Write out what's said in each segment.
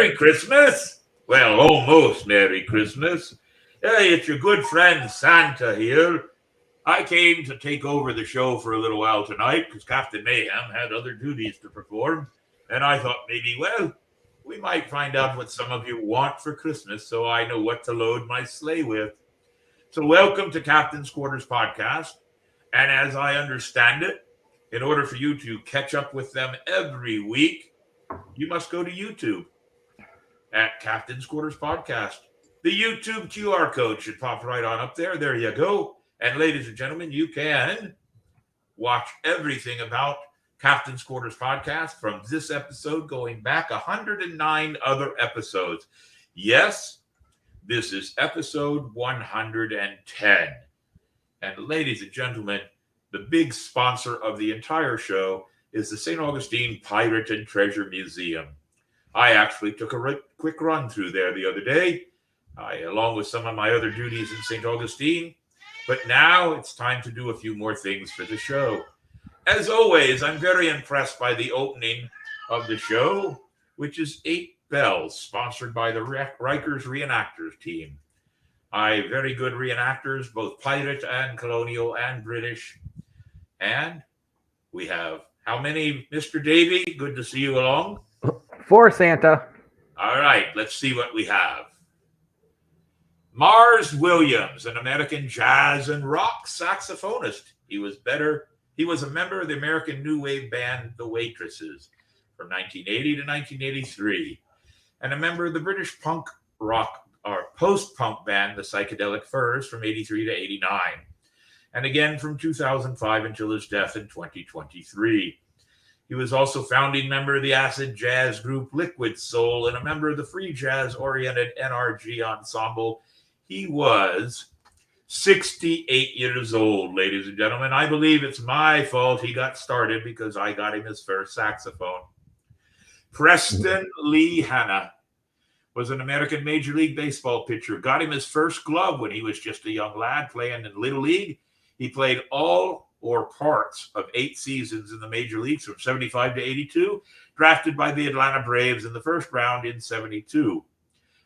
Merry Christmas. Well, almost Merry Christmas. Hey, it's your good friend Santa here. I came to take over the show for a little while tonight because Captain Mayhem had other duties to perform. And I thought maybe, well, we might find out what some of you want for Christmas so I know what to load my sleigh with. So welcome to Captain's Quarters Podcast. And as I understand it, in order for you to catch up with them every week, you must go to YouTube at Captain's Quarters Podcast. The YouTube QR code should pop right on up there. There you go. And ladies and gentlemen, you can watch everything about Captain's Quarters Podcast from this episode going back 109 other episodes. Yes, this is episode 110. And ladies and gentlemen, the big sponsor of the entire show is the St. Augustine Pirate and Treasure Museum. I actually took a quick run through there the other day, along with some of my other duties in St. Augustine. But now it's time to do a few more things for the show. As always, I'm very impressed by the opening of the show, which is 8 Bells, sponsored by the Rikers Reenactors team. Very good reenactors, both pirate and colonial and British. And we have how many, Mr. Davey? Good to see you along. 4, Santa. All right, let's see what we have. Mars Williams, an American jazz and rock saxophonist. He was a member of the American new wave band The Waitresses from 1980 to 1983, and a member of the British punk rock or post-punk band The Psychedelic Furs from 83 to 89, and again from 2005 until his death in 2023. He was also founding member of the acid jazz group Liquid Soul and a member of the free jazz-oriented NRG ensemble. He was 68 years old, ladies and gentlemen. I believe it's my fault he got started because I got him his first saxophone. Preston Lee Hanna was an American Major League Baseball pitcher. Got him his first glove when he was just a young lad playing in Little League. He played all or parts of 8 seasons in the major leagues from 75 to 82, drafted by the Atlanta Braves in the first round in 72.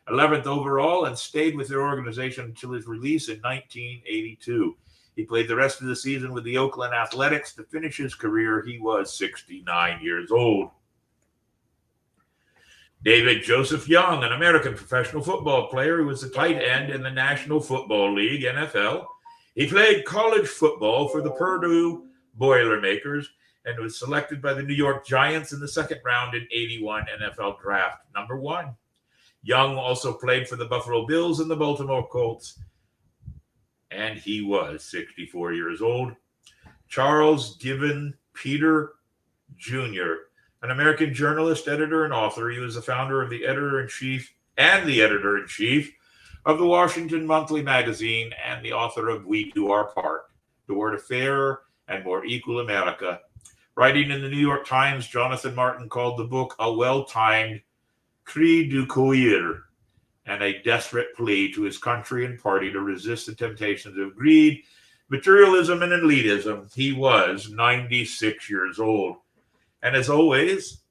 11th overall, and stayed with their organization until his release in 1982. He played the rest of the season with the Oakland Athletics. To finish his career, he was 69 years old. David Joseph Young, an American professional football player who was a tight end in the National Football League, NFL. He played college football for the Purdue Boilermakers and was selected by the New York Giants in the second round in 81 NFL Draft, number 1. Young also played for the Buffalo Bills and the Baltimore Colts, and he was 64 years old. Charles Gibbon Peter Jr., an American journalist, editor, and author. He was the founder of the editor-in-chief and the editor-in-chief of the Washington Monthly Magazine and the author of We Do Our Part, Toward a Fairer and More Equal America. Writing in the New York Times, Jonathan Martin called the book a well-timed cri du coeur and a desperate plea to his country and party to resist the temptations of greed, materialism, and elitism. He was 96 years old. And as always,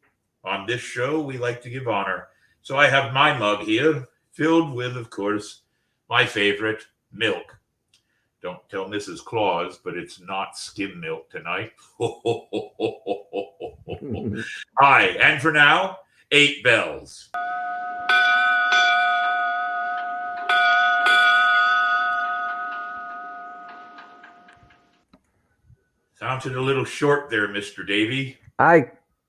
on this show, we like to give honor. So I have my mug here filled with, of course, my favorite milk. Don't tell Mrs. Claus, but it's not skim milk tonight. Hi, and for now, 8 Bells. Sounded a little short there, Mr. Davey. We'll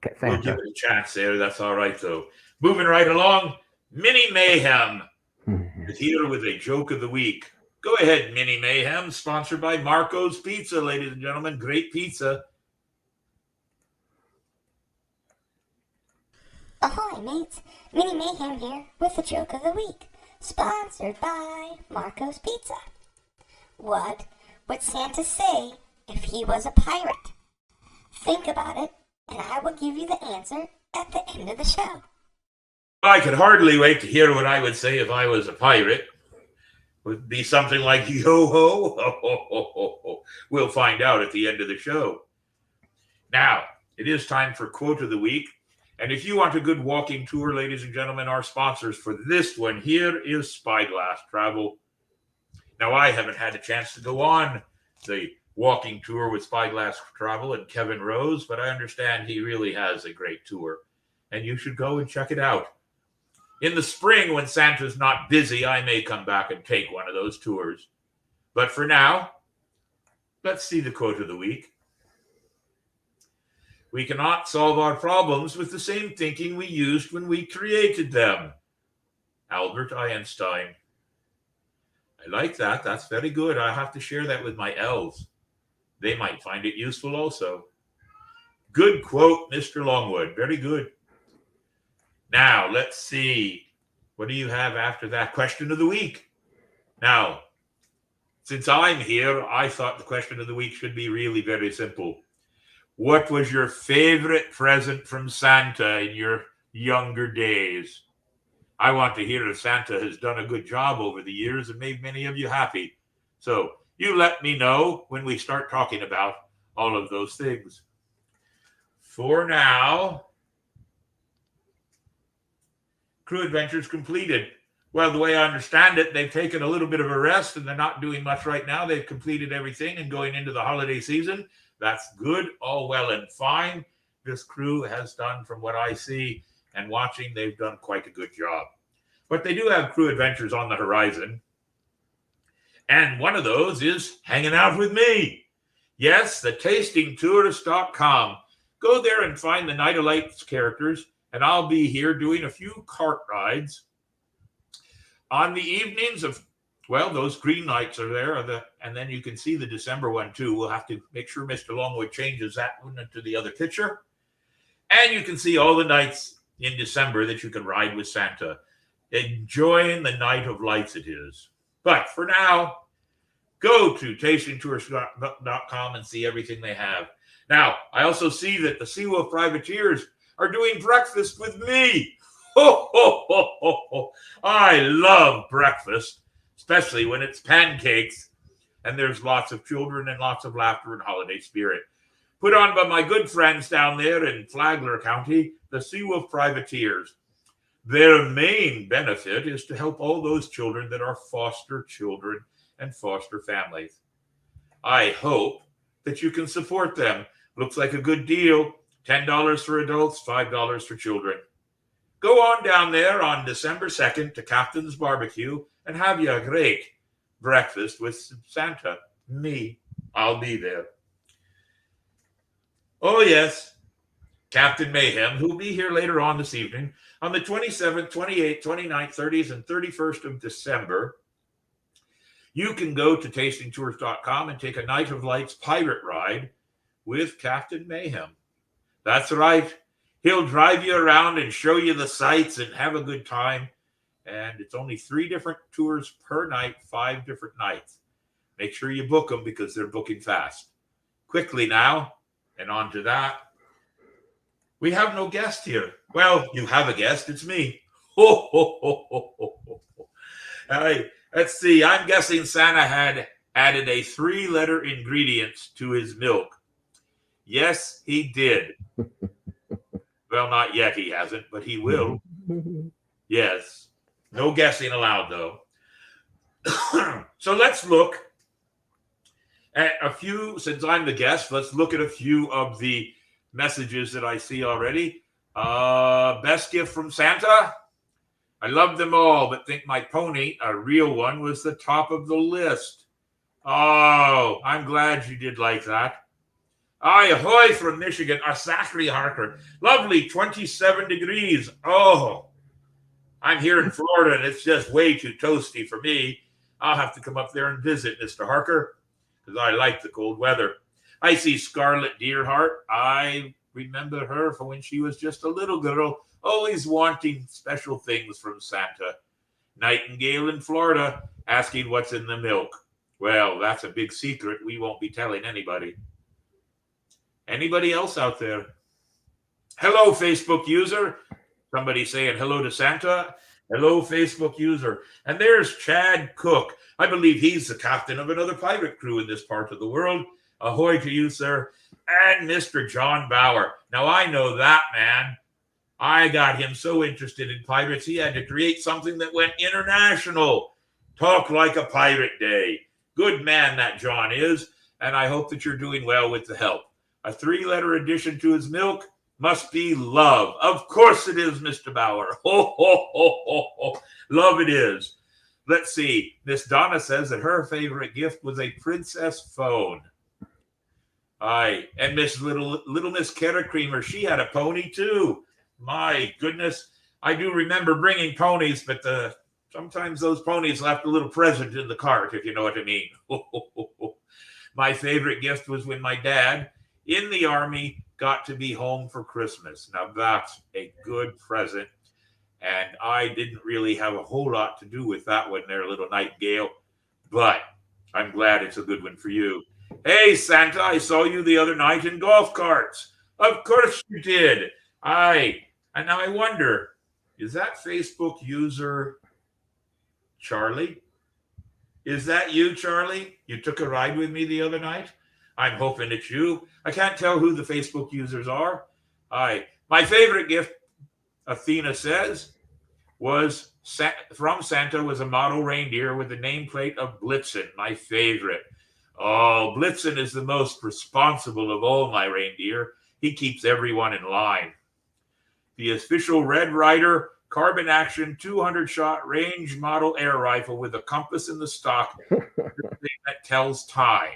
give it a chance there. That's all right, though. Moving right along, Mini Mayhem is here with a joke of the week. Go ahead, Mini Mayhem, sponsored by Marco's Pizza, ladies and gentlemen. Great pizza. Ahoy, mates. Mini Mayhem here with the joke of the week, sponsored by Marco's Pizza. What would Santa say if he was a pirate? Think about it, and I will give you the answer at the end of the show. I could hardly wait to hear what I would say if I was a pirate. It would be something like, yo-ho, ho-ho-ho-ho. We'll find out at the end of the show. Now, it is time for Quote of the Week. And if you want a good walking tour, ladies and gentlemen, our sponsors for this one here is Spyglass Travel. Now, I haven't had a chance to go on the walking tour with Spyglass Travel and Kevin Rose, but I understand he really has a great tour, and you should go and check it out. In the spring, when Santa's not busy, I may come back and take one of those tours. But for now, let's see the quote of the week. We cannot solve our problems with the same thinking we used when we created them. Albert Einstein. I like that. That's very good. I have to share that with my elves. They might find it useful also. Good quote, Mr. Longwood. Very good. Now, let's see. What do you have after that question of the week? Now, since I'm here, I thought the question of the week should be really very simple. What was your favorite present from Santa in your younger days? I want to hear if Santa has done a good job over the years and made many of you happy. So you let me know when we start talking about all of those things. For now, crew adventures completed. Well, the way I understand it, they've taken a little bit of a rest and they're not doing much right now. They've completed everything and going into the holiday season. That's good, all well and fine. This crew has done, from what I see and watching, they've done quite a good job. But they do have crew adventures on the horizon. And one of those is hanging out with me. Yes, the tastingtourist.com. Go there and find the Night of Lights characters, and I'll be here doing a few cart rides. On the evenings of, well, those green lights are there, and then you can see the December one too. We'll have to make sure Mr. Longwood changes that one to the other picture. And you can see all the nights in December that you can ride with Santa. Enjoying the Night of Lights it is. But for now, go to tastingtourist.com and see everything they have. Now, I also see that the Seawolf Privateers are doing breakfast with me. Ho, ho, ho, ho, ho. I love breakfast, especially when it's pancakes and there's lots of children and lots of laughter and holiday spirit. Put on by my good friends down there in Flagler County, the Seawolf Privateers. Their main benefit is to help all those children that are foster children and foster families. I hope that you can support them. Looks like a good deal. $10 for adults, $5 for children. Go on down there on December 2nd to Captain's Barbecue and have you a great breakfast with Santa. Me, I'll be there. Oh, yes, Captain Mayhem, who'll be here later on this evening on the 27th, 28th, 29th, 30th, and 31st of December. You can go to tastingtours.com and take a Night of Lights pirate ride with Captain Mayhem. That's right. He'll drive you around and show you the sights and have a good time. And it's only 3 different tours per night, 5 different nights. Make sure you book them because they're booking fast. Quickly now, and on to that. We have no guest here. Well, you have a guest. It's me. Ho, ho, ho, ho, ho, ho. All right, let's see. I'm guessing Santa had added a 3-letter ingredient to his milk. Yes, he did. Well, not yet he hasn't, but he will. Yes. No guessing allowed, though. So let's look at a few, since I'm the guest, let's look at a few of the messages that I see already. Best gift from Santa? I love them all, but think my pony, a real one, was the top of the list. Oh, I'm glad you did like that. Aye, ahoy from Michigan, a Zachary Harker. Lovely, 27 degrees. Oh, I'm here in Florida, and it's just way too toasty for me. I'll have to come up there and visit, Mr. Harker, because I like the cold weather. I see Scarlett Deerheart. I remember her from when she was just a little girl, always wanting special things from Santa. Nightingale in Florida, asking what's in the milk. Well, that's a big secret. We won't be telling anybody. Anybody else out there? Hello, Facebook user. Somebody saying hello to Santa. Hello, Facebook user. And there's Chad Cook. I believe he's the captain of another pirate crew in this part of the world. Ahoy to you, sir. And Mr. John Bauer. Now, I know that man. I got him so interested in pirates, he had to create something that went international. Talk like a pirate day. Good man that John is, and I hope that you're doing well with the help. A 3-letter addition to his milk must be love. Of course it is, Mr. Bauer. Ho, ho, ho, ho, ho. Love it is. Let's see. Miss Donna says that her favorite gift was a princess phone. Aye. And little Miss Kerra Creamer, she had a pony too. My goodness. I do remember bringing ponies, but sometimes those ponies left a little present in the cart, if you know what I mean. My favorite gift was when my dad in the Army got to be home for Christmas. Now that's a good present. And I didn't really have a whole lot to do with that one there, little Nightingale. But I'm glad it's a good one for you. Hey, Santa, I saw you the other night in golf carts. Of course you did. Aye. And now I wonder, is that Facebook user Charlie? Is that you, Charlie? You took a ride with me the other night? I'm hoping it's you. I can't tell who the Facebook users are. Aye. My favorite gift, Athena says, was from Santa was a model reindeer with the nameplate of Blitzen, my favorite. Oh, Blitzen is the most responsible of all my reindeer. He keeps everyone in line. The official Red Ryder carbon action 200-shot range model air rifle with a compass in the stock that tells time.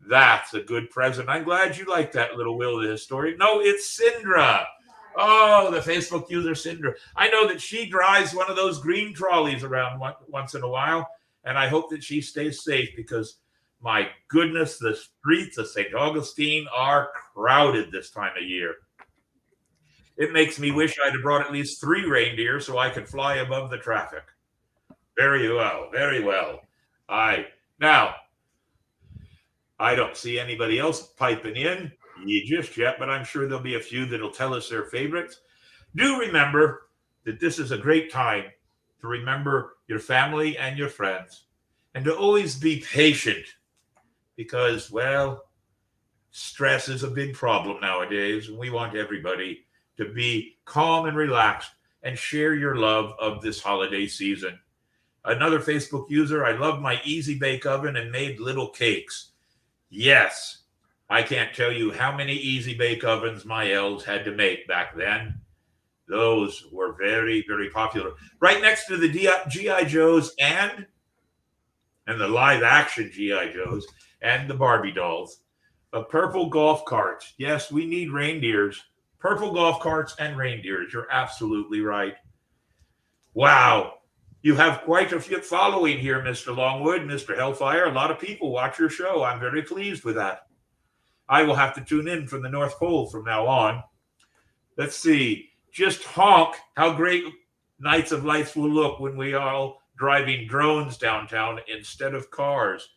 That's a good present. I'm glad you like that, little Will the historian. No, it's Syndra. Oh, the Facebook user Syndra. I know that she drives one of those green trolleys around once in a while, and I hope that she stays safe because, my goodness, the streets of St. Augustine are crowded this time of year. It makes me wish I'd have brought at least 3 reindeer so I could fly above the traffic. Very well, very well. Now, I don't see anybody else piping in just yet, but I'm sure there'll be a few that'll tell us their favorites. Do remember that this is a great time to remember your family and your friends and to always be patient because, well, stress is a big problem nowadays, and we want everybody to be calm and relaxed and share your love of this holiday season. Another Facebook user, I love my Easy Bake Oven and made little cakes. Yes, I can't tell you how many Easy Bake Ovens my elves had to make back then. Those were very, very popular. Right next to the G.I. Joes and the live action G.I. Joes and the Barbie dolls. A purple golf cart. Yes, we need reindeers. Purple golf carts and reindeers. You're absolutely right. Wow. You have quite a few following here, Mr. Longwood, Mr. Hellfire. A lot of people watch your show. I'm very pleased with that. I will have to tune in from the North Pole from now on. Let's see. Just honk how great Nights of Lights will look when we are all driving drones downtown instead of cars.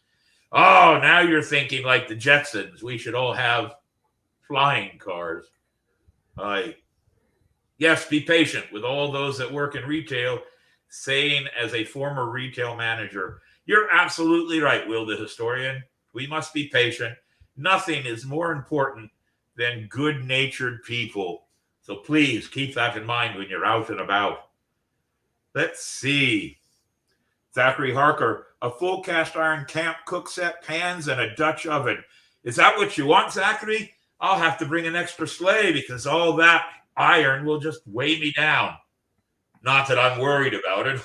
Oh, now you're thinking like the Jetsons. We should all have flying cars. Yes, be patient with all those that work in retail, saying as a former retail manager. You're absolutely right, Will the historian. We must be patient. Nothing is more important than good-natured people. So please keep that in mind when you're out and about. Let's see. Zachary Harker, a full cast iron camp cook set, pans, and a Dutch oven. Is that what you want, Zachary? I'll have to bring an extra sleigh because all that iron will just weigh me down. Not that I'm worried about it.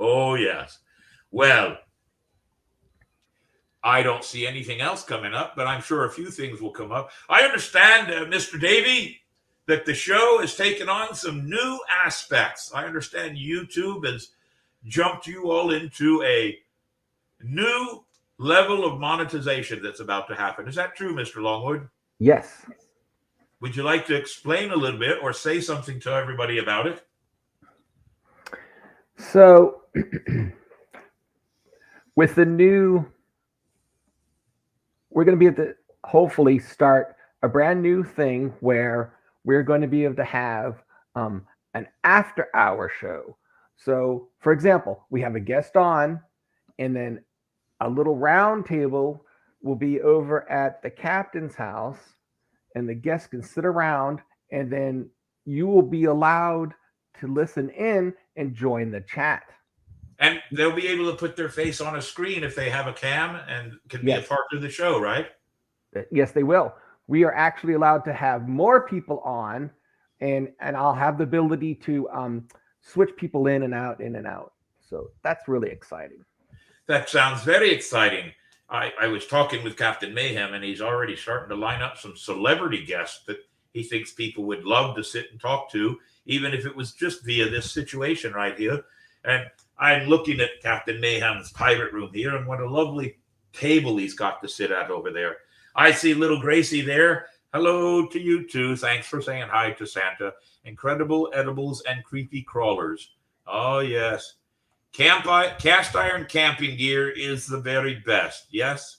Oh, yes. Well, I don't see anything else coming up, but I'm sure a few things will come up. I understand, Mr. Davey, that the show has taken on some new aspects. I understand YouTube has jumped you all into a new level of monetization that's about to happen. Is that true, Mr. Longwood? Yes. Would you like to explain a little bit or say something to everybody about it? So, with the new, we're going to be able to hopefully start a brand new thing where we're going to be able to have an after-hour show. So, for example, we have a guest on, and then a little round table will be over at the captain's house, and the guests can sit around, and then you will be allowed to listen in and join the chat. And they'll be able to put their face on a screen if they have a cam and can be a Yes. part of the show, right? Yes, they will. We are actually allowed to have more people on, and I'll have the ability to switch people in and out, in and out. So that's really exciting. That sounds very exciting. I was talking with Captain Mayhem, and he's already starting to line up some celebrity guests that he thinks people would love to sit and talk to, even if it was just via this situation right here. And I'm looking at Captain Mayhem's pirate room here, and what a lovely table he's got to sit at over there. I see little Gracie there. Hello to you too. Thanks for saying hi to Santa. Incredible edibles and creepy crawlers. Oh, yes. Cast iron camping gear is the very best. Yes.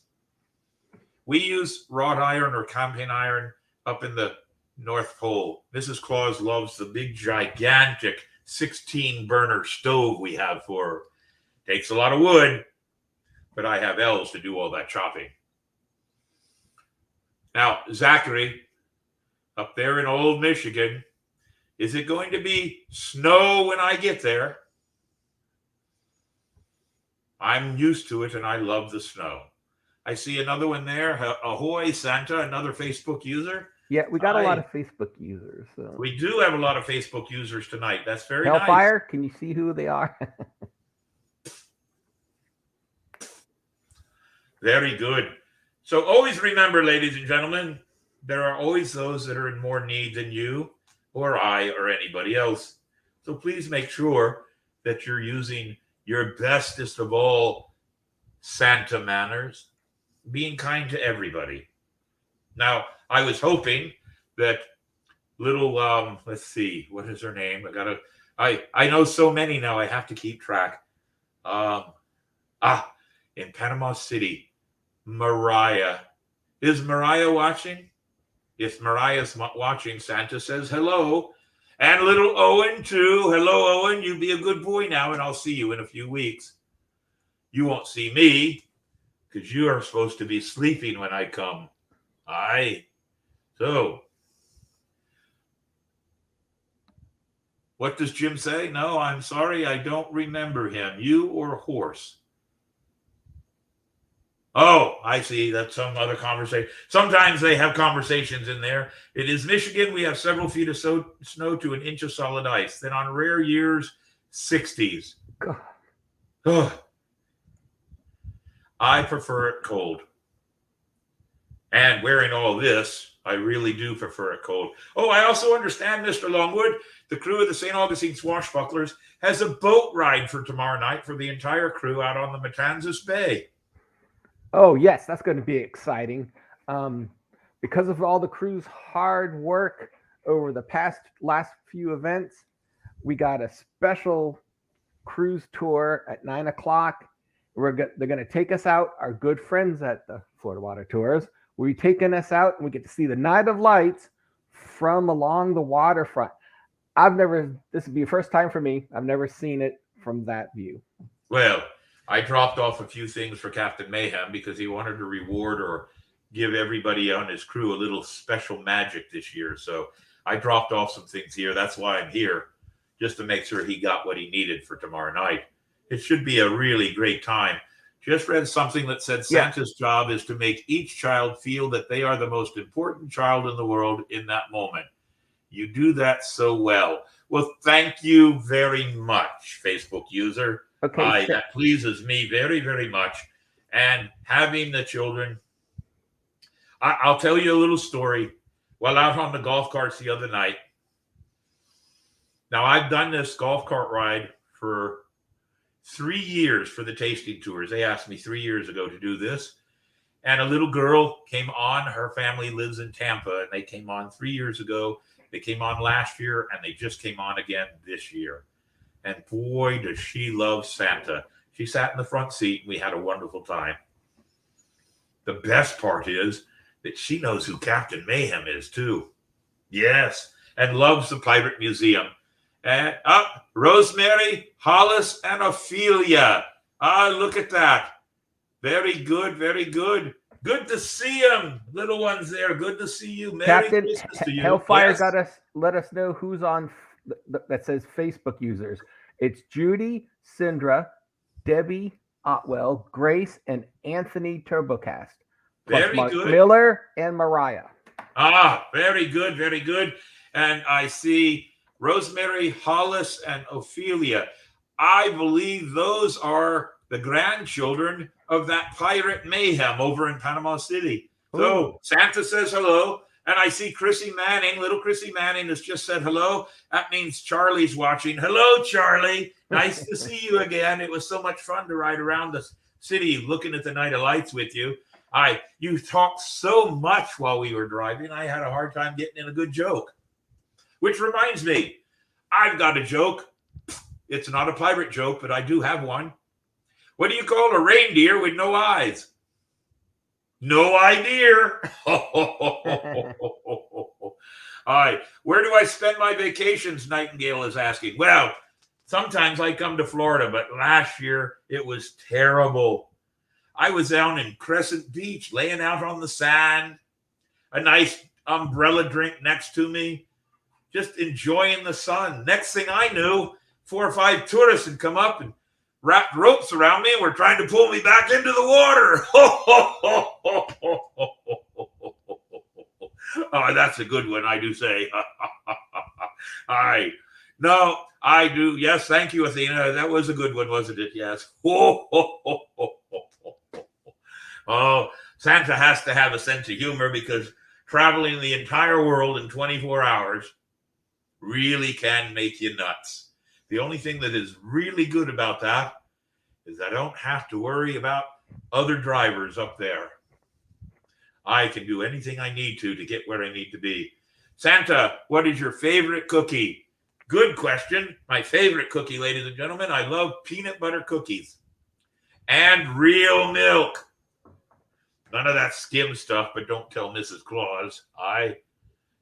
We use wrought iron or camping iron up in the North Pole. Mrs. Claus loves the big, gigantic 16 burner stove we have for her. Takes a lot of wood, but I have elves to do all that chopping. Now, Zachary, up there in old Michigan, is it going to be snow when I get there? I'm used to it, and I love the snow. I see another one there. Ahoy, Santa, another Facebook user. Yeah, we got a lot of Facebook users. So. We do have a lot of Facebook users tonight. That's very Hellfire, nice. Can you see who they are? Very good. So always remember, ladies and gentlemen, there are always those that are in more need than you or I or anybody else. So please make sure that you're using your bestest of all Santa manners, being kind to everybody. Now, I was hoping that little, let's see, what is her name? I know so many now, I have to keep track. In Panama City, Mariah. Is Mariah watching? If Mariah's watching, Santa says hello. And little Owen, too. Hello, Owen. You be a good boy now, and I'll see you in a few weeks. You won't see me, because you are supposed to be sleeping when I come. Aye. So, what does Jim say? No, I'm sorry, I don't remember him. You or horse? Oh, I see. That's some other conversation. Sometimes they have conversations in there. It is Michigan. We have several feet of snow to an inch of solid ice. Then on rare years, 60s. Oh. I prefer it cold. And wearing all this, I really do prefer it cold. Oh, I also understand, Mr. Longwood, the crew of the St. Augustine Swashbucklers has a boat ride for tomorrow night for the entire crew out on the Matanzas Bay. Oh, yes, that's going to be exciting. Because of all the crew's hard work over the last few events, we got a special cruise tour at 9 o'clock. They're going to take us out. Our good friends at the Florida Water Tours will be taking us out, and we get to see the Night of Lights from along the waterfront. This will be the first time for me. I've never seen it from that view. Well, I dropped off a few things for Captain Mayhem because he wanted to reward or give everybody on his crew a little special magic this year. So I dropped off some things here. That's why I'm here, just to make sure he got what he needed for tomorrow night. It should be a really great time. Just read something that said Santa's job is to make each child feel that they are the most important child in the world in that moment. You do that so well. Well, thank you very much, Facebook user. Okay, that pleases me very, very much. And having the children, I'll tell you a little story. While out on the golf carts the other night, now I've done this golf cart ride for 3 years for the tasting tours. They asked me 3 years ago to do this. And a little girl came on. Her family lives in Tampa, and they came on 3 years ago. They came on last year, and they just came on again this year. And boy, does she love Santa. She sat in the front seat, and we had a wonderful time. The best part is that she knows who Captain Mayhem is, too. Yes, and loves the Pirate Museum. And Rosemary, Hollis, and Ophelia. Look at that. Very good, very good. Good to see them, little ones there. Good to see you. Merry Captain Christmas to you. Hellfire Yes. got us. Let us know who's on that says Facebook users. It's Judy, Sindra, Debbie Otwell, Grace, and Anthony Turbocast. Plus Very Mark good. Miller and Mariah. Ah, very good, very good. And I see Rosemary, Hollis, and Ophelia. I believe those are the grandchildren of that pirate Mayhem over in Panama City. So Ooh. Santa says hello. And I see Chrissy Manning, little Chrissy Manning has just said hello. That means Charlie's watching. Hello, Charlie. Nice to see you again. It was so much fun to ride around the city looking at the night of lights with you. You talked so much while we were driving, I had a hard time getting in a good joke. Which reminds me, I've got a joke. It's not a pirate joke, but I do have one. What do you call a reindeer with no eyes? No idea. All right. Where do I spend my vacations? Nightingale is asking. Well, sometimes I come to Florida, but last year it was terrible. I was down in Crescent Beach, laying out on the sand, a nice umbrella drink next to me, just enjoying the sun. Next thing I knew, 4 or 5 tourists had come up and wrapped ropes around me and were trying to pull me back into the water. Oh, that's a good one, I do say. All right. No, I do. Yes, thank you, Athena. That was a good one, wasn't it? Yes. Oh, Santa has to have a sense of humor because traveling the entire world in 24 hours really can make you nuts. The only thing that is really good about that is I don't have to worry about other drivers up there. I can do anything I need to get where I need to be. Santa, what is your favorite cookie? Good question. My favorite cookie, ladies and gentlemen, I love peanut butter cookies and real milk. None of that skim stuff, but don't tell Mrs. Claus.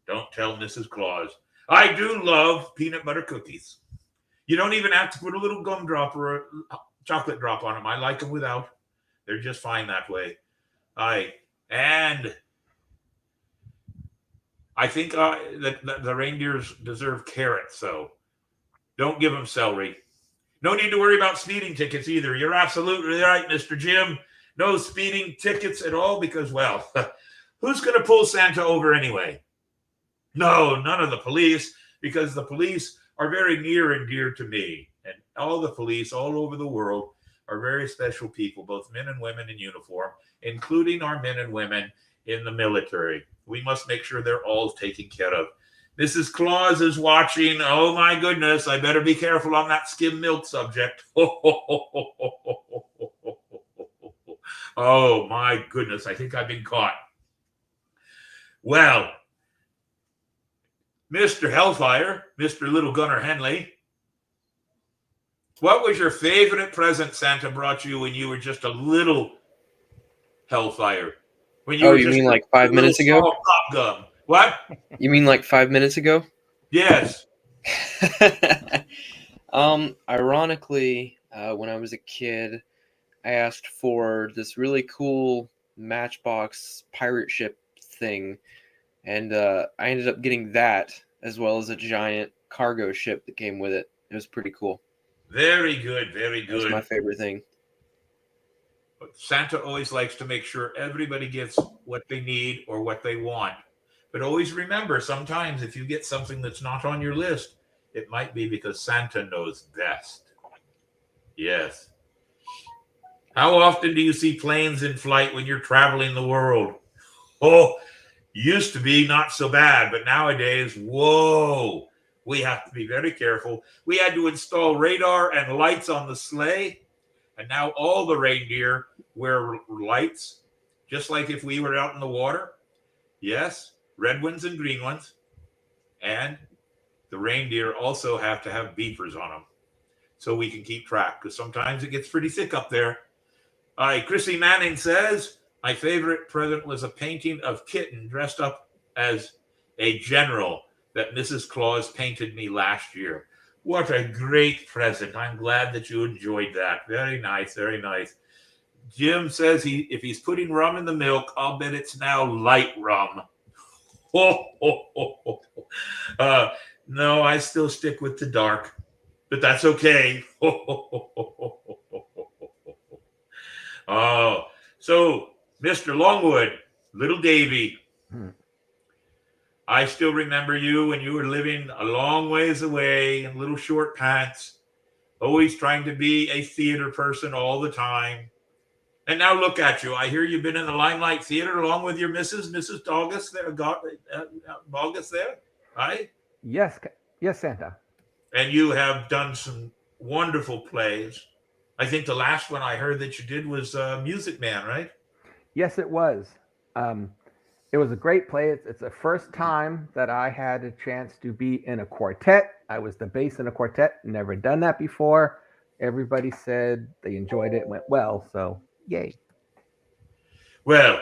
Don't tell Mrs. Claus. I do love peanut butter cookies. You don't even have to put a little gumdrop or a chocolate drop on them. I like them without. They're just fine that way. And I think that the reindeers deserve carrots, so don't give them celery. No need to worry about speeding tickets either. You're absolutely right, Mr. Jim. No speeding tickets at all because, well, who's going to pull Santa over anyway? No, none of the police, because the police are very near and dear to me. And all the police all over the world are very special people, both men and women in uniform, including our men and women in the military. We must make sure they're all taken care of. Mrs. Claus is watching. Oh, my goodness. I better be careful on that skim milk subject. Oh, my goodness. I think I've been caught. Well, Mr. Hellfire, Mr. Little Gunner Henley, what was your favorite present Santa brought you when you were just a little Hellfire? When you were you just mean like 5 minutes ago? Pop gum. What? You mean like 5 minutes ago? Yes. Ironically, when I was a kid, I asked for this really cool Matchbox pirate ship thing, and I ended up getting that as well as a giant cargo ship that came with it. It was pretty cool. Very good, very good. That was my favorite thing. But Santa always likes to make sure everybody gets what they need or what they want. But always remember, sometimes if you get something that's not on your list, it might be because Santa knows best. Yes. How often do you see planes in flight when you're traveling the world? Oh, used to be not so bad, but nowadays, whoa, we have to be very careful. We had to install radar and lights on the sleigh, and now all the reindeer wear lights, just like if we were out in the water. Yes, red ones and green ones. And the reindeer also have to have beepers on them so we can keep track, because sometimes it gets pretty thick up there. Chrissy Manning says, my favorite present was a painting of Kitten dressed up as a general that Mrs. Claus painted me last year. What a great present. I'm glad that you enjoyed that. Very nice, very nice. Jim says if he's putting rum in the milk, I'll bet it's now light rum. Oh, oh, oh, oh. No, I still stick with the dark, but that's okay. Oh, so Mr. Longwood, little Davey, Hmm. I still remember you when you were living a long ways away in little short pants, always trying to be a theater person all the time. And now look at you. I hear you've been in the Limelight Theater along with your Mrs. Doggis there, Bogus there, right? Yes, yes, Santa. And you have done some wonderful plays. I think the last one I heard that you did was Music Man, right? Yes, it was. Um, it was a great play. It's the first time that I had a chance to be in a quartet. I was the bass in a quartet. Never done that before. Everybody said they enjoyed it. Went well. So yay. Well,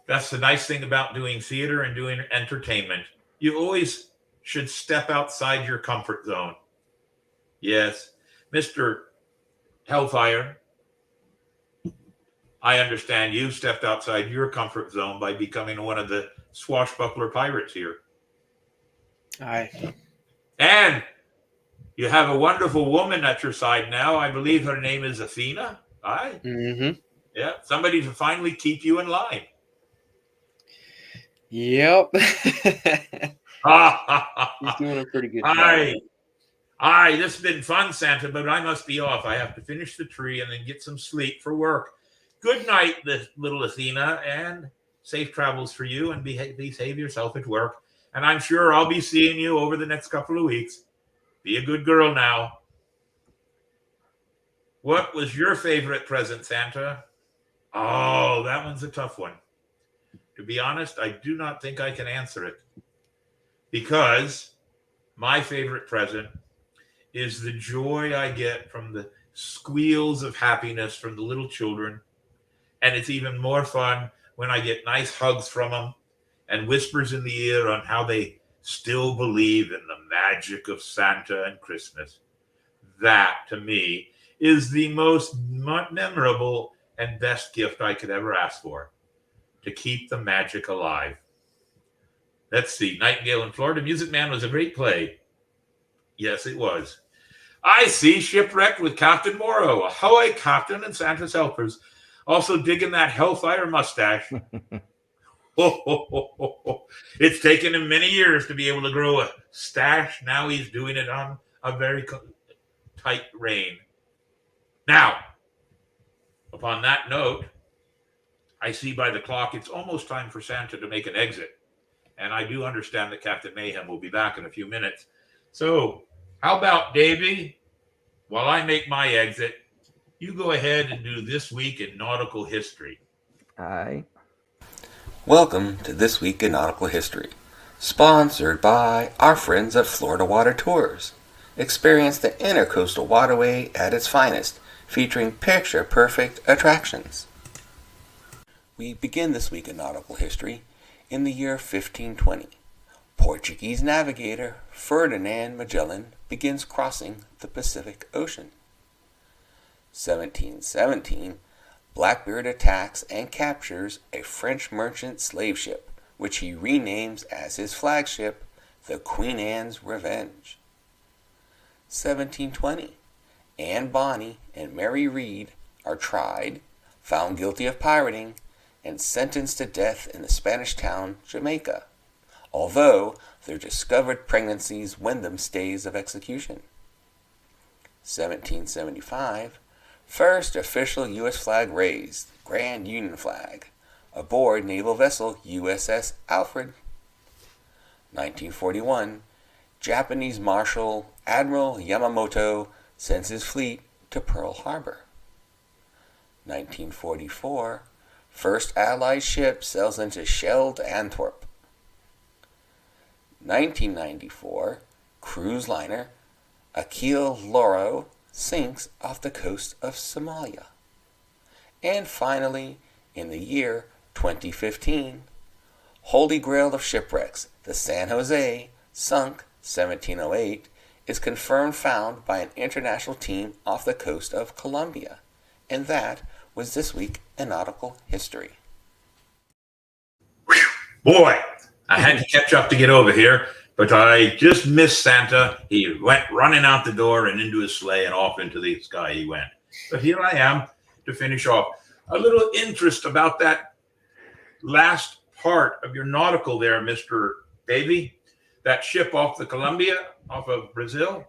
that's the nice thing about doing theater and doing entertainment. You always should step outside your comfort zone. Yes, Mr. Hellfire, I understand you stepped outside your comfort zone by becoming one of the swashbuckler pirates here. Aye. And you have a wonderful woman at your side now. I believe her name is Athena. Aye. Mm-hmm. Yeah, somebody to finally keep you in line. Yep. He's Aye, doing a pretty good job. aye, this has been fun, Santa, but I must be off. I have to finish the tree and then get some sleep for work. Good night, little Athena, and safe travels for you, and behave yourself at work. And I'm sure I'll be seeing you over the next couple of weeks. Be a good girl now. What was your favorite present, Santa? Oh, that one's a tough one. To be honest, I do not think I can answer it, because my favorite present is the joy I get from the squeals of happiness from the little children. And it's even more fun when I get nice hugs from them and whispers in the ear on how they still believe in the magic of Santa and Christmas. That, to me, is the most memorable and best gift I could ever ask for, to keep the magic alive. Let's see. Nightingale in Florida. Music Man was a great play. Yes, it was. I see Shipwrecked with Captain Morrow. Ahoy, Captain and Santa's helpers. Also digging that Hellfire mustache. It's taken him many years to be able to grow a stash. Now he's doing it on a very tight rein. Now, upon that note, I see by the clock it's almost time for Santa to make an exit. And I do understand that Captain Mayhem will be back in a few minutes. So, how about, Davey, while I make my exit, you go ahead and do This Week in Nautical History. Aye. Welcome to This Week in Nautical History, sponsored by our friends at Florida Water Tours. Experience the intercoastal waterway at its finest, featuring picture-perfect attractions. We begin This Week in Nautical History in the year 1520. Portuguese navigator Ferdinand Magellan begins crossing the Pacific Ocean. 1717, Blackbeard attacks and captures a French merchant slave ship, which he renames as his flagship, the Queen Anne's Revenge. 1720, Anne Bonny and Mary Read are tried, found guilty of pirating, and sentenced to death in the Spanish town Jamaica, although their discovered pregnancies win them stays of execution. 1775, first official U.S. flag raised, Grand Union flag, aboard naval vessel USS Alfred. 1941, Japanese Marshal Admiral Yamamoto sends his fleet to Pearl Harbor. 1944, first Allied ship sails into shelled Antwerp. 1994, cruise liner Akil Loro sinks off the coast of Somalia. And finally, in the year 2015, Holy Grail of shipwrecks, the San Jose, sunk 1708, is confirmed found by an international team off the coast of Colombia, and that was This Week in Nautical History. Boy, I had to catch up to get over here, but I just missed Santa. He went running out the door and into his sleigh and off into the sky he went. But here I am to finish off. A little interest about that last part of your nautical there, Mr. Davey. That ship off of Brazil,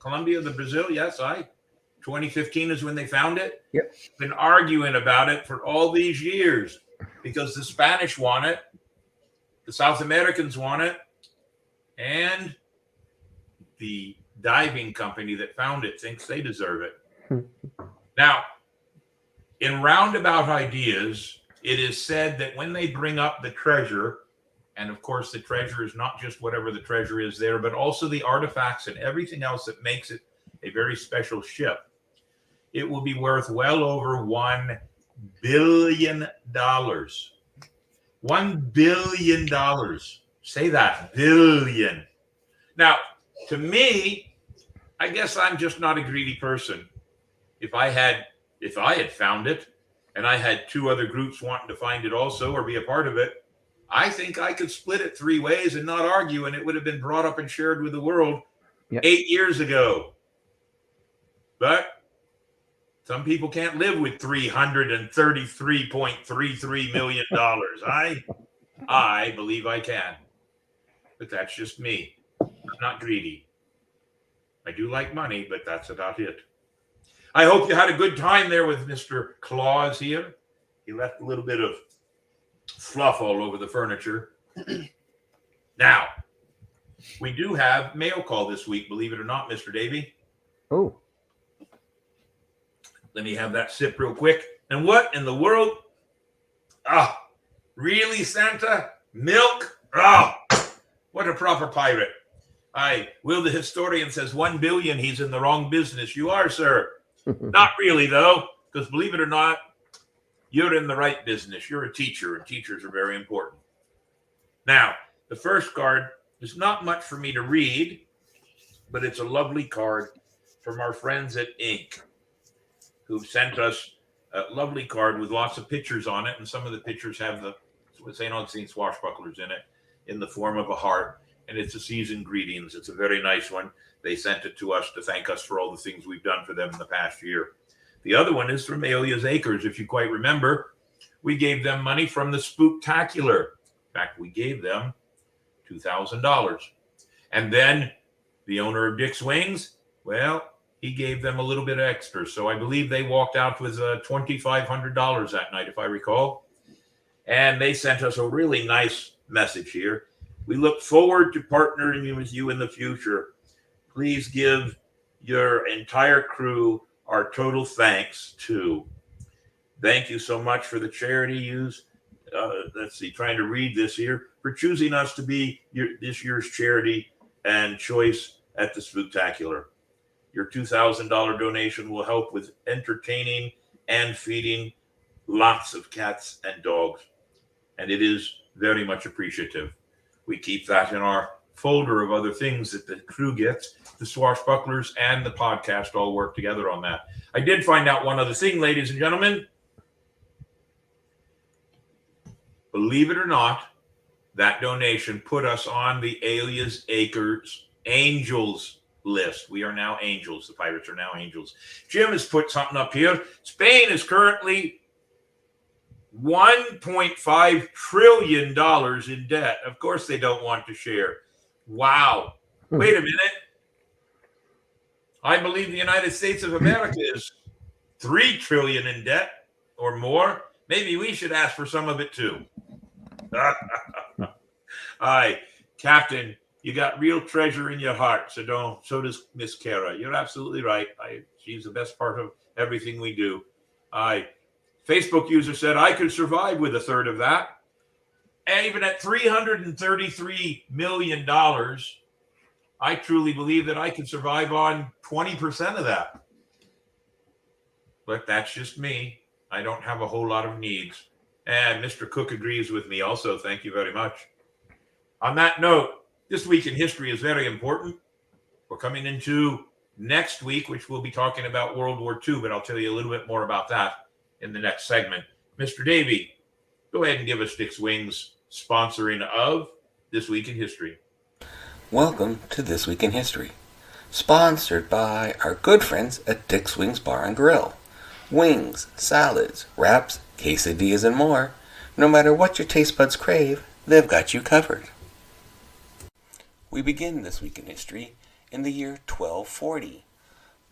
Colombia, Brazil, yes, 2015 is when they found it. Yep. Been arguing about it for all these years because the Spanish want it, the South Americans want it, and the diving company that found it thinks they deserve it. Now, in roundabout ideas, it is said that when they bring up the treasure, and of course the treasure is not just whatever the treasure is there, but also the artifacts and everything else that makes it a very special ship, it will be worth well over $1 billion. $1 billion. Say that, billion. Now, to me, I guess I'm just not a greedy person. If I had found it and I had two other groups wanting to find it also or be a part of it, I think I could split it 3 ways and not argue, and it would have been brought up and shared with the world 8 years ago. But some people can't live with $333.33 million. I believe I can. But that's just me. I'm not greedy. I do like money, but that's about it. I hope you had a good time there with Mr. Claus here. He left a little bit of fluff all over the furniture. Now, we do have mail call this week, believe it or not, Mr. Davey. Oh. Let me have that sip real quick. And what in the world? Really, Santa? Milk? What a proper pirate. Will the historian says 1 billion, he's in the wrong business. You are, sir. Not really, though, because believe it or not, you're in the right business. You're a teacher, and teachers are very important. Now, the first card is not much for me to read, but it's a lovely card from our friends at Ink, who sent us a lovely card with lots of pictures on it, and some of the pictures have the St. Augustine swashbucklers in it in the form of a heart, and it's a seasoned greetings. It's a very nice one. They sent it to us to thank us for all the things we've done for them in the past year. The other one is from Alia's Acres. If you quite remember, we gave them money from the Spooktacular. In fact, we gave them $2,000. And then the owner of Dick's Wings, well, he gave them a little bit extra. So I believe they walked out with $2,500 that night, if I recall. And they sent us a really nice message here. We look forward to partnering with you in the future. Please give your entire crew our total thanks too. Thank you so much for the charity use. Trying to read this here, for choosing us to be this year's charity and choice at the Spooktacular. Your $2,000 donation will help with entertaining and feeding lots of cats and dogs. And it is very much appreciative. We keep that in our folder of other things that the crew gets. The Swashbucklers and the podcast all work together on that. I did find out one other thing, ladies and gentlemen. Believe it or not, that donation put us on the Alia's Acres Angels list. We are now angels. The pirates are now angels. Jim has put something up here. Spain is currently $1.5 trillion in debt. Of course they don't want to share. Wow. Wait a minute. I believe the United States of America is $3 trillion in debt or more. Maybe we should ask for some of it too. Aye, Captain, you got real treasure in your heart. So does Miss Kara. You're absolutely right. She's the best part of everything we do. Aye. Facebook user said I could survive with a third of that. And even at $333 million, I truly believe that I could survive on 20% of that. But that's just me. I don't have a whole lot of needs. And Mr. Cook agrees with me also. Thank you very much. On that note, this week in history is very important. We're coming into next week, which we'll be talking about World War II, but I'll tell you a little bit more about that in the next segment. Mr. Davey, go ahead and give us Dick's Wings sponsoring of This Week in History. Welcome to This Week in History, sponsored by our good friends at Dick's Wings Bar and Grill. Wings, salads, wraps, quesadillas, and more. No matter what your taste buds crave, they've got you covered. We begin This Week in History in the year 1240.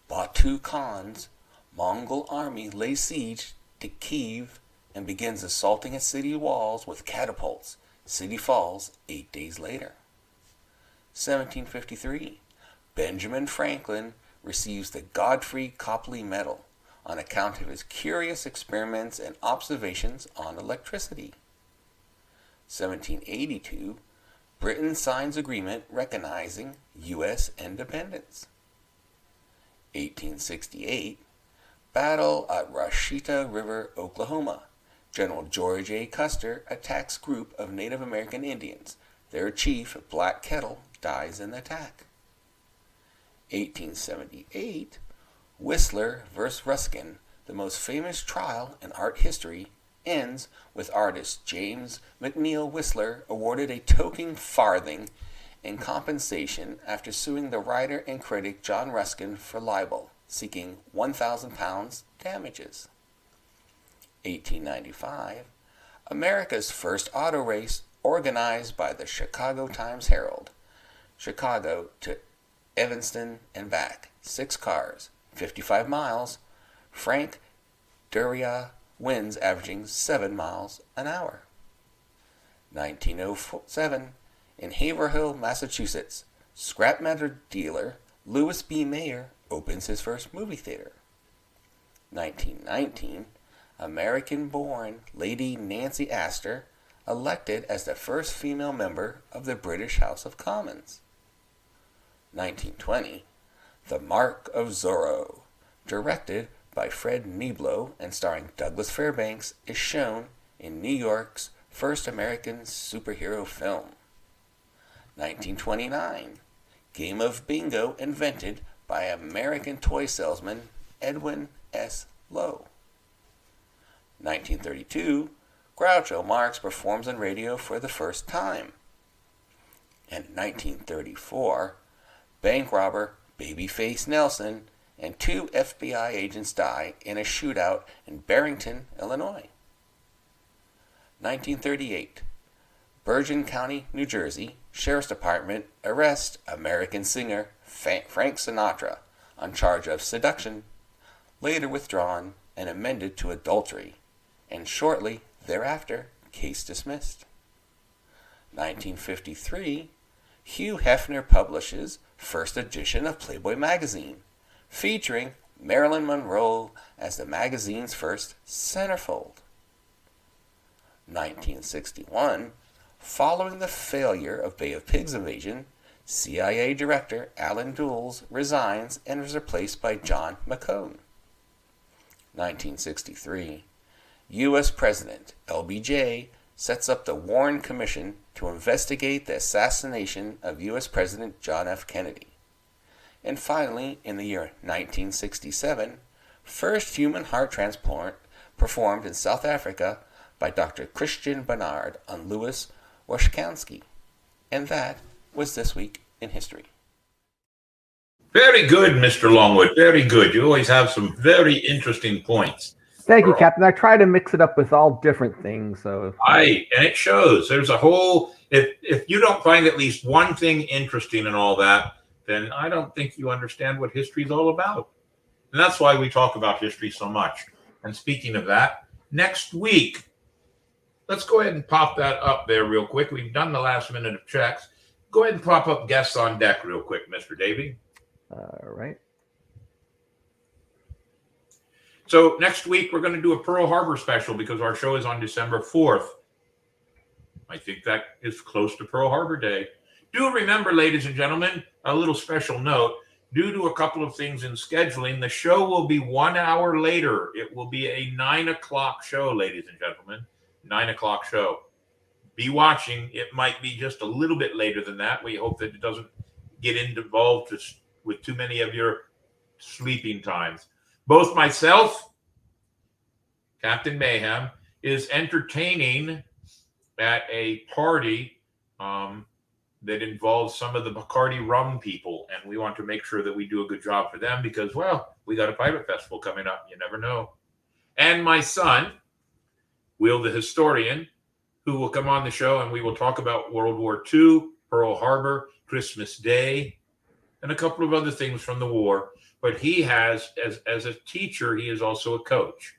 Batu Khan's Mongol army lays siege to Kiev and begins assaulting its city walls with catapults. City falls 8 days later. 1753. Benjamin Franklin receives the Godfrey Copley Medal on account of his curious experiments and observations on electricity. 1782. Britain signs agreement recognizing U.S. independence. 1868. Battle at Washita River, Oklahoma. General George A. Custer attacks group of Native American Indians. Their chief, Black Kettle, dies in the attack. 1878. Whistler vs. Ruskin, the most famous trial in art history, ends with artist James McNeill Whistler awarded a token farthing in compensation after suing the writer and critic John Ruskin for libel, seeking £1,000 damages. 1895. America's first auto race organized by the Chicago Times-Herald. Chicago to Evanston and back, 6 cars, 55 miles. Frank Duryea wins, averaging 7 miles an hour. 1907. In Haverhill, Massachusetts, scrap metal dealer Louis B. Mayer opens his first movie theater. 1919. American-born Lady Nancy Astor elected as the first female member of the British House of Commons. 1920. The Mark of Zorro, directed by Fred Niblo and starring Douglas Fairbanks, is shown in New York's first American superhero film. 1929. Game of Bingo invented by American toy salesman Edwin S. Lowe. 1932. Groucho Marx performs on radio for the first time. And 1934. Bank robber Babyface Nelson and 2 FBI agents die in a shootout in Barrington, Illinois. 1938. Bergen County, New Jersey, Sheriff's Department arrests American singer Frank Sinatra on charge of seduction, later withdrawn and amended to adultery, and shortly thereafter, case dismissed. 1953. Hugh Hefner publishes first edition of Playboy magazine, featuring Marilyn Monroe as the magazine's first centerfold. 1961. Following the failure of Bay of Pigs invasion, CIA Director Alan Dulles resigns and is replaced by John McCone. 1963. U.S. President LBJ sets up the Warren Commission to investigate the assassination of U.S. President John F. Kennedy. And finally, in the year 1967, first human heart transplant performed in South Africa by Dr. Christian Barnard on Louis Washkansky. And that was This Week in History. Very good, Mr. Longwood. Very good. You always have some very interesting points. Thank you, Captain. I try to mix it up with all different things. So And it shows. There's a whole, if you don't find at least one thing interesting in all that, then I don't think you understand what history is all about. And that's why we talk about history so much. And speaking of that, next week, let's go ahead and pop that up there real quick. We've done the last minute of checks. Go ahead and prop up guests on deck real quick, Mr. Davey. all right. So next week, we're going to do a Pearl Harbor special because our show is on December 4th. I think that is close to Pearl Harbor Day. Do remember, ladies and gentlemen, a little special note. Due to a couple of things in scheduling, the show will be 1 hour later. It will be a 9 o'clock show, ladies and gentlemen. 9 o'clock show. Be watching. It might be just a little bit later than that. We hope that it doesn't get involved with too many of your sleeping times. Both myself, Captain Mayhem, is entertaining at a party that involves some of the Bacardi rum people. And we want to make sure that we do a good job for them because, well, we got a pirate festival coming up. You never know. And my son, Will the Historian, who will come on the show, and we will talk about World War II, Pearl Harbor, Christmas Day, and a couple of other things from the war. But he has, as a teacher, he is also a coach,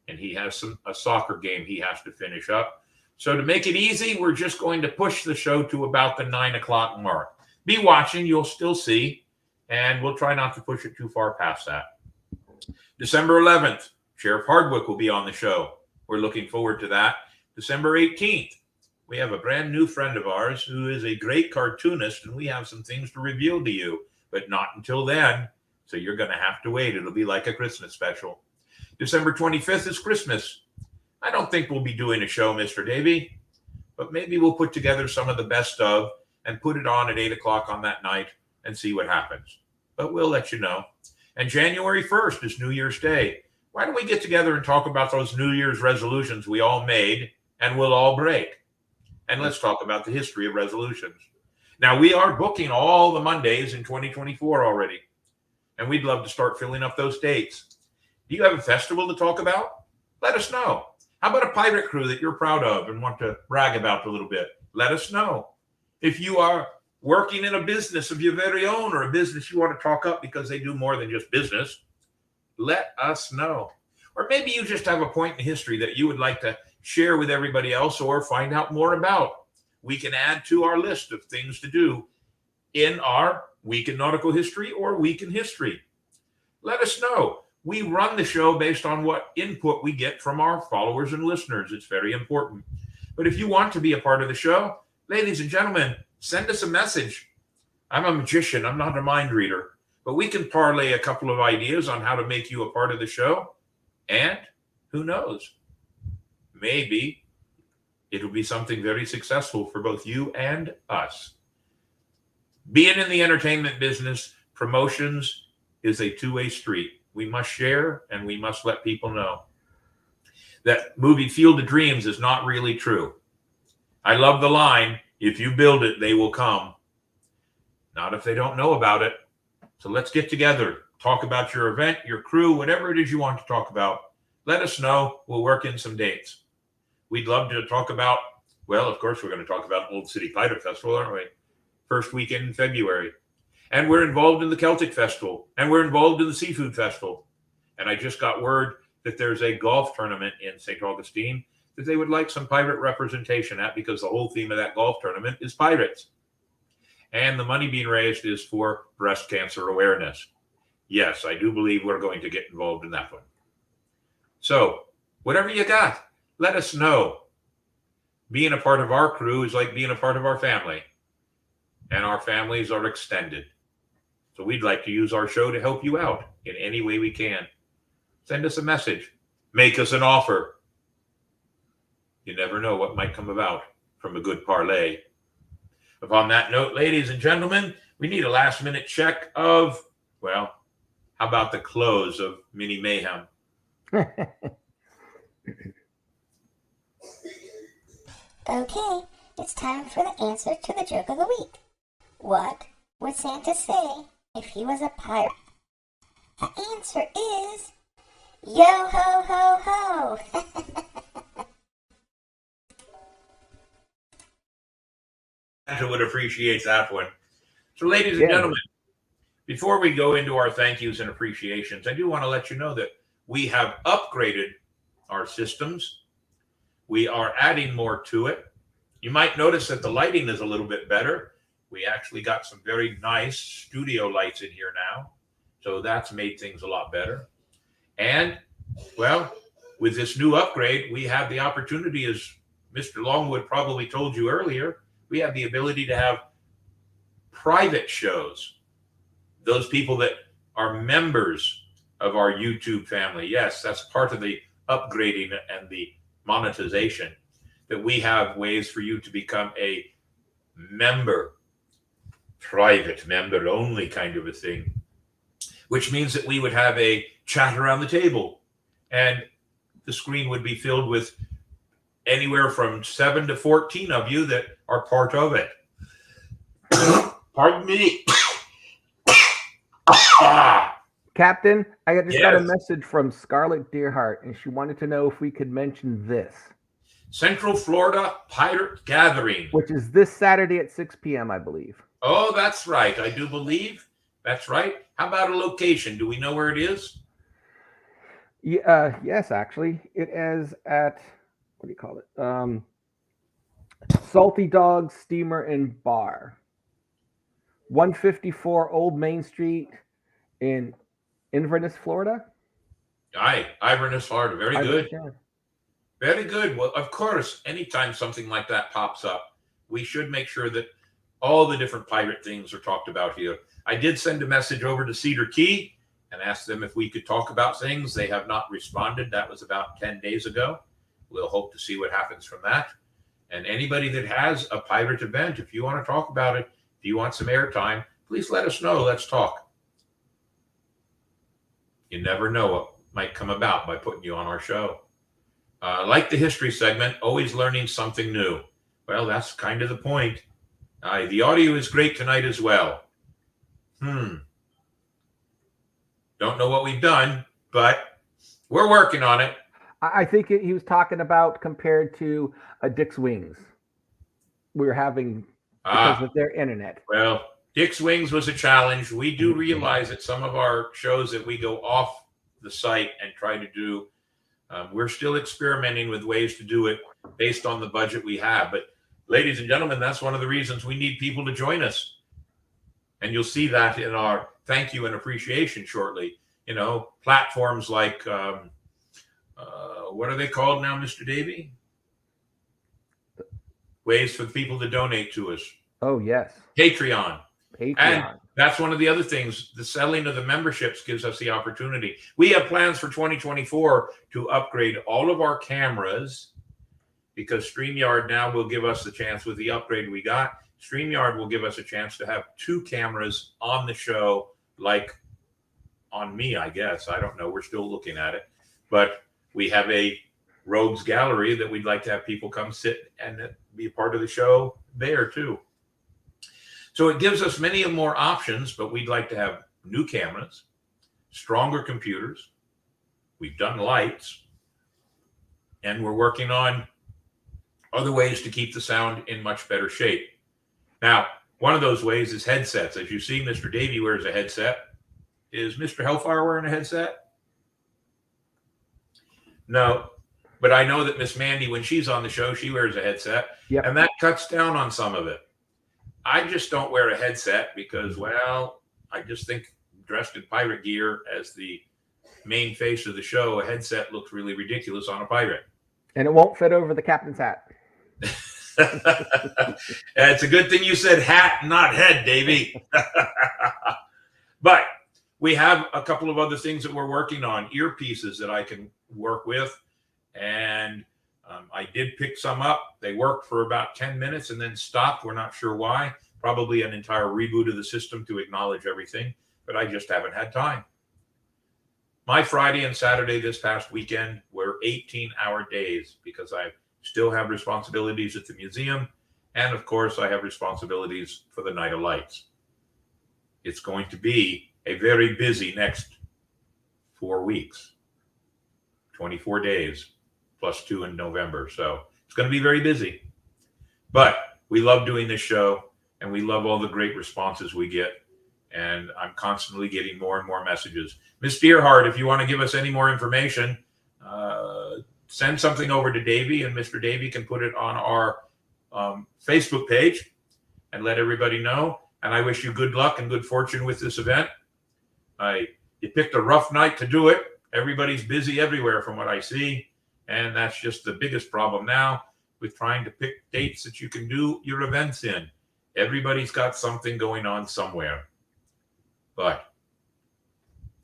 and he has a soccer game he has to finish up. So to make it easy, we're just going to push the show to about the 9 o'clock mark. Be watching, you'll still see, and we'll try not to push it too far past that. December 11th, Sheriff Hardwick will be on the show. We're looking forward to that. December 18th, we have a brand new friend of ours who is a great cartoonist, and we have some things to reveal to you, but not until then. So you're going to have to wait. It'll be like a Christmas special. December 25th is Christmas. I don't think we'll be doing a show, Mr. Davey, but maybe we'll put together some of the best of and put it on at 8 o'clock on that night and see what happens. But we'll let you know. And January 1st is New Year's Day. Why don't we get together and talk about those New Year's resolutions we all made and we'll all break? And let's talk about the history of resolutions. Now, we are booking all the Mondays in 2024 already, and we'd love to start filling up those dates. Do you have a festival to talk about? Let us know. How about a pirate crew that you're proud of and want to brag about a little bit? Let us know. If you are working in a business of your very own or a business you want to talk up because they do more than just business, let us know. Or maybe you just have a point in history that you would like to share with everybody else or find out more about. We can add to our list of things to do in our Week in Nautical History or Week in History. Let us know. We run the show based on what input we get from our followers and listeners. It's very important. But if you want to be a part of the show, ladies and gentlemen, send us a message. I'm a magician. I'm not a mind reader. But we can parlay a couple of ideas on how to make you a part of the show. And who knows? Maybe it'll be something very successful for both you and us. Being in the entertainment business, promotions is a two-way street. We must share and we must let people know. That movie Field of Dreams is not really true. I love the line, if you build it, they will come. Not if they don't know about it. So let's get together, talk about your event, your crew, whatever it is you want to talk about. Let us know. We'll work in some dates. We'd love to talk about, well, of course, we're going to talk about Old City Pirate Festival, aren't we? First weekend in February. And we're involved in the Celtic Festival. And we're involved in the Seafood Festival. And I just got word that there's a golf tournament in St. Augustine that they would like some pirate representation at because the whole theme of that golf tournament is pirates. And the money being raised is for breast cancer awareness. Yes, I do believe we're going to get involved in that one. So, whatever you got, let us know. Being a part of our crew is like being a part of our family. And our families are extended. So we'd like to use our show to help you out in any way we can. Send us a message. Make us an offer. You never know what might come about from a good parlay. Upon that note, ladies and gentlemen, we need a last-minute check of, well, how about the close of Mini Mayhem? Okay, it's time for the answer to the joke of the week. What would Santa say if he was a pirate? The answer is, yo ho ho ho! Santa would appreciate that one. So, ladies and gentlemen, before we go into our thank yous and appreciations, I do want to let you know that we have upgraded our systems. We are adding more to it. You might notice that the lighting is a little bit better. We actually got some very nice studio lights in here now. So that's made things a lot better. And, well, with this new upgrade, we have the opportunity, as Mr. Longwood probably told you earlier, we have the ability to have private shows. Those people that are members of our YouTube family. Yes, that's part of the upgrading and the monetization, that we have ways for you to become a member, private member only kind of a thing, which means that we would have a chat around the table. And the screen would be filled with anywhere from 7 to 14 of you that are part of it. Pardon me. Captain, I just got a Yes. message from Scarlett Deerhart, and she wanted to know if we could mention this, Central Florida Pirate Gathering. which is this Saturday at 6 p.m., I believe. Oh, that's right. I do believe. That's right. How about a location? Do we know where it is? Yeah, yes, actually. It is at, what do you call it? Salty Dog Steamer and Bar. 154 Old Main Street in Inverness, Florida. Aye, Inverness, Florida. Very good. Yeah. Very good. Well, of course, anytime something like that pops up, we should make sure that all the different pirate things are talked about here. I did send a message over to Cedar Key and asked them if we could talk about things. They have not responded. That was about 10 days ago. We'll hope to see what happens from that. And anybody that has a pirate event, if you want to talk about it, if you want some airtime, please let us know. Let's talk. You never know what might come about by putting you on our show. Like the history segment, always learning something new. Well, that's kind of the point. The audio is great tonight as well. Don't know what we've done, but we're working on it. I think he was talking about compared to Dick's Wings. We were having because of their internet. Well, Dick's Wings was a challenge. We do realize that some of our shows that we go off the site and try to do, we're still experimenting with ways to do it based on the budget we have. But ladies and gentlemen, that's one of the reasons we need people to join us. And you'll see that in our thank you and appreciation shortly. You know, platforms like, what are they called now, Mr. Davey? Ways for people to donate to us. Oh, yes. Patreon. And Patreon. that's one of the other things. The selling of the memberships gives us the opportunity. We have plans for 2024 to upgrade all of our cameras because StreamYard now will give us the chance with the upgrade we got. StreamYard will give us a chance to have 2 cameras on the show, like on me, I guess. I don't know. We're still looking at it. But we have a rogues gallery that we'd like to have people come sit and be a part of the show there too. So it gives us many more options, but we'd like to have new cameras, stronger computers. We've done lights, and we're working on other ways to keep the sound in much better shape. Now, one of those ways is headsets. As you see, Mr. Davey wears a headset. Is Mr. Hellfire wearing a headset? No, but I know that Miss Mandy, when she's on the show, she wears a headset, and that cuts down on some of it. I just don't wear a headset because, well, I just think dressed in pirate gear as the main face of the show, a headset looks really ridiculous on a pirate. And it won't fit over the captain's hat. It's a good thing you said hat, not head, Davey. But we have a couple of other things that we're working on, earpieces that I can work with. And I did pick some up. They worked for about 10 minutes and then stopped. We're not sure why. Probably an entire reboot of the system to acknowledge everything, but I just haven't had time. My Friday and Saturday this past weekend were 18-hour days because I still have responsibilities at the museum. And of course, I have responsibilities for the Night of Lights. It's going to be a very busy next 4 weeks, 24 days, plus 2 in November. So it's going to be very busy. But we love doing this show, and we love all the great responses we get. And I'm constantly getting more and more messages. Miss Deerhart, if you want to give us any more information, send something over to Davey, and Mr. Davey can put it on our Facebook page and let everybody know. And I wish you good luck and good fortune with this event. You picked a rough night to do it. Everybody's busy everywhere from what I see. And that's just the biggest problem now with trying to pick dates that you can do your events in. Everybody's got something going on somewhere. But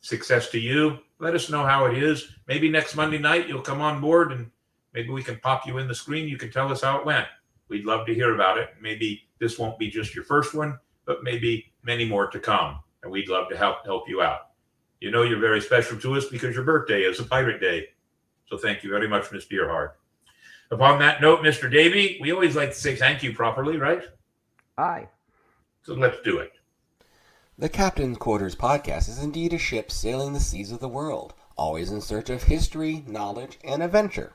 success to you. Let us know how it is. Maybe next Monday night you'll come on board and maybe we can pop you in the screen. You can tell us how it went. We'd love to hear about it. Maybe this won't be just your first one, but maybe many more to come. And we'd love to help you out. You know you're very special to us because your birthday is a pirate day. So thank you very much, Miss Dearheart. Upon that note, Mr. Davey, we always like to say thank you properly, right? Aye. So let's do it. The Captain's Quarters podcast is indeed a ship sailing the seas of the world, always in search of history, knowledge, and adventure.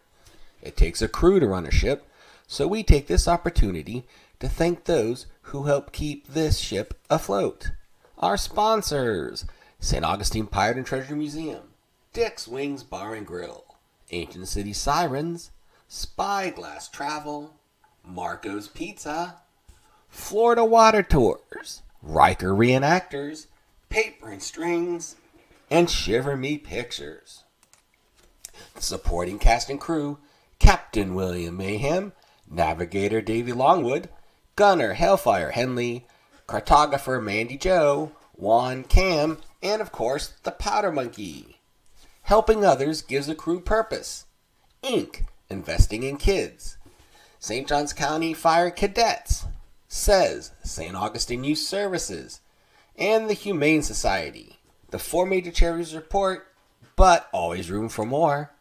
It takes a crew to run a ship, so we take this opportunity to thank those who help keep this ship afloat. Our sponsors: St. Augustine Pirate and Treasure Museum, Dick's Wings Bar and Grill, Ancient City Sirens, Spyglass Travel, Marco's Pizza, Florida Water Tours, Riker Reenactors, Paper and Strings, and Shiver Me Pictures. The supporting cast and crew: Captain William Mayhem, Navigator Davey Longwood, Gunner Hellfire Henley, Cartographer Mandy Joe, Juan Cam, and of course the Powder Monkey. Helping others gives the crew purpose. Inc. Investing in Kids, St. Johns County Fire Cadets, Says St. Augustine Youth Services, and the Humane Society. The 4 major charities report, but always room for more.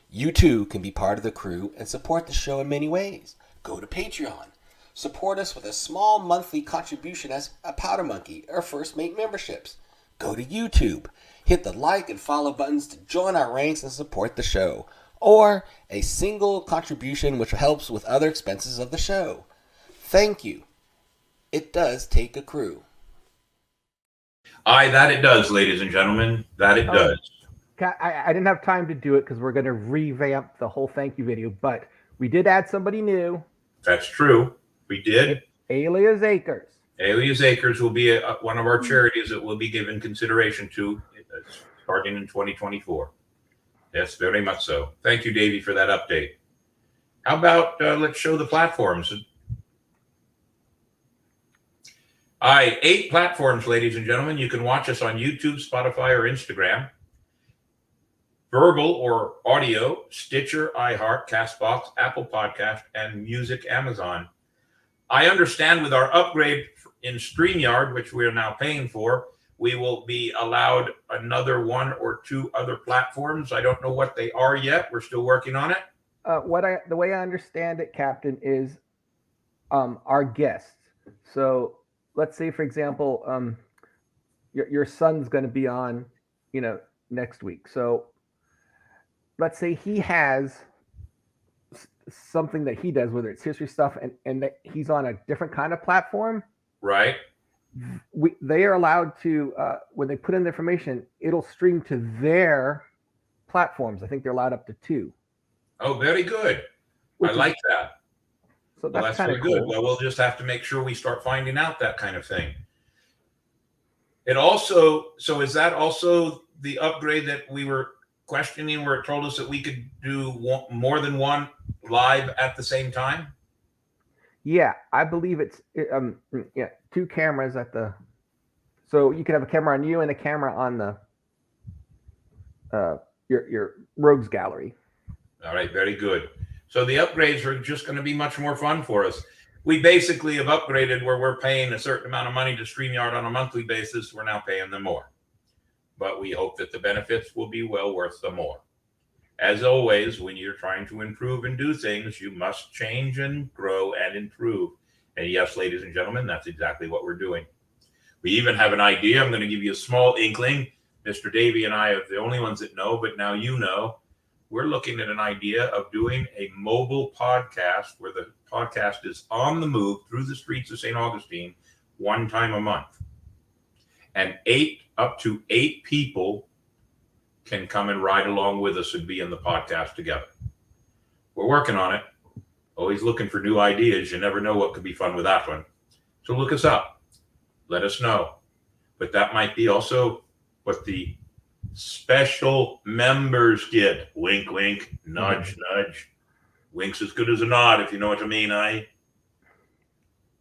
You too can be part of the crew and support the show in many ways. Go to Patreon. Support us with a small monthly contribution as a Powder Monkey or First Mate memberships. Go to YouTube. Hit the like and follow buttons to join our ranks and support the show. Or a single contribution which helps with other expenses of the show. Thank you. It does take a crew. Aye, that it does, ladies and gentlemen. That it does. I didn't have time to do it because we're going to revamp the whole thank you video, but we did add somebody new. That's true. We did. Alias Acres. Alias Acres will be one of our charities that will be given consideration to starting in 2024. Yes, very much so. Thank you, Davey, for that update. How about let's show the platforms. 8 platforms, ladies and gentlemen. You can watch us on YouTube, Spotify, or Instagram. Verbal or audio: Stitcher, iHeart, Castbox, Apple Podcast, and Music Amazon. I understand with our upgrade in StreamYard, which we are now paying for, we will be allowed another 1 or 2 other platforms. I don't know what they are yet. We're still working on it. The way I understand it, Captain, is our guests. So let's say, for example, your son's going to be on, next week. So let's say he has something that he does, whether it's history stuff, and that he's on a different kind of platform. Right. They are allowed to, when they put in the information, it'll stream to their platforms. I think they're allowed up to 2. Oh, very good. I like that. So that's very kind of cool. good. Well, we'll just have to make sure we start finding out that kind of thing. It also, so is that also the upgrade that we were questioning, where it told us that we could do more than 1 live at the same time? Yeah, I believe it's 2 cameras at the. So you can have a camera on you and a camera on the your rogues gallery. All right, very good. So the upgrades are just going to be much more fun for us. We basically have upgraded where we're paying a certain amount of money to StreamYard on a monthly basis. We're now paying them more. But we hope that the benefits will be well worth the more. As always, when you're trying to improve and do things, you must change and grow and improve. And yes, ladies and gentlemen, that's exactly what we're doing. We even have an idea. I'm going to give you a small inkling. Mr. Davey and I are the only ones that know, but now you know. We're looking at an idea of doing a mobile podcast where the podcast is on the move through the streets of St. Augustine 1 time a month. And up to 8 people can come and ride along with us and be in the podcast together. We're working on it. Always looking for new ideas. You never know what could be fun with that one. So look us up. Let us know. But that might be also what the special members get. Wink, wink, nudge, nudge. Wink's as good as a nod, if you know what I mean. I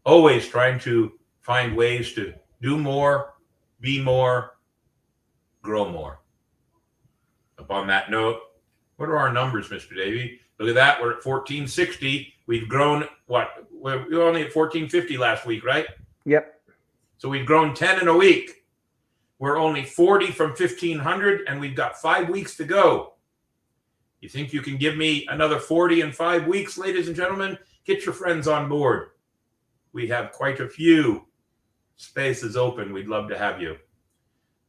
always trying to find ways to do more, be more, grow more. Upon that note, what are our numbers, Mr. Davey? Look at that. We're at 1460. We've grown, what? We were only at 1450 last week, right? Yep. So we've grown 10 in a week. We're only 40 from 1,500, and we've got 5 weeks to go. You think you can give me another 40 in 5 weeks, ladies and gentlemen? Get your friends on board. We have quite a few spaces open. We'd love to have you.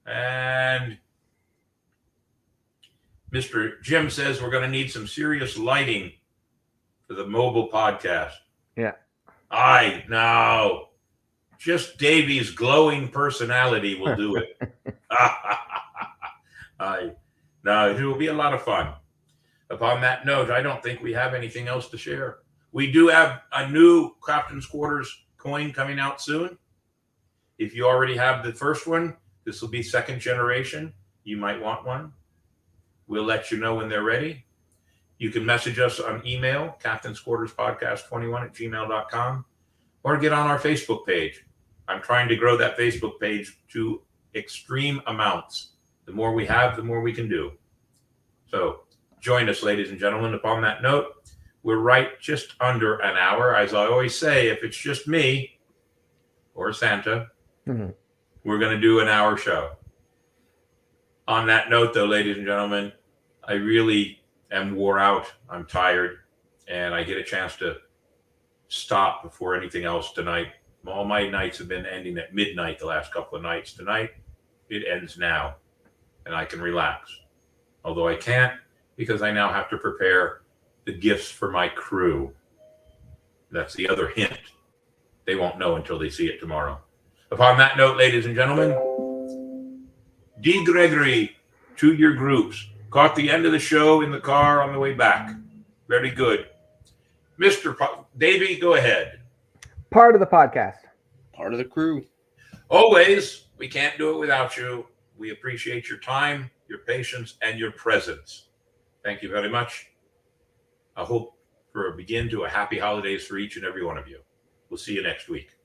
And Mr. Jim says we're going to need some serious lighting for the mobile podcast. Yeah. I know. Just Davey's glowing personality will do it. No, it will be a lot of fun. Upon that note, I don't think we have anything else to share. We do have a new Captain's Quarters coin coming out soon. If you already have the first one, this will be second generation. You might want one. We'll let you know when they're ready. You can message us on email, captainsquarterspodcast21@gmail.com, or get on our Facebook page. I'm trying to grow that Facebook page to extreme amounts. The more we have, the more we can do. So join us, ladies and gentlemen. Upon that note, we're right just under an hour. As I always say, if it's just me or Santa, we're going to do an hour show. On that note, though, ladies and gentlemen, I really am wore out. I'm tired, and I get a chance to stop before anything else tonight. All my nights have been ending at midnight the last couple of nights. Tonight, it ends now, and I can relax. Although I can't, because I now have to prepare the gifts for my crew. That's the other hint. They won't know until they see it tomorrow. Upon that note, ladies and gentlemen, D. Gregory to your groups. Caught the end of the show in the car on the way back. Very good. Mr. Davey, go ahead. Part of the podcast. Part of the crew. Always, we can't do it without you. We appreciate your time, your patience, and your presence. Thank you very much. I hope for a begin to a happy holidays for each and every one of you. We'll see you next week.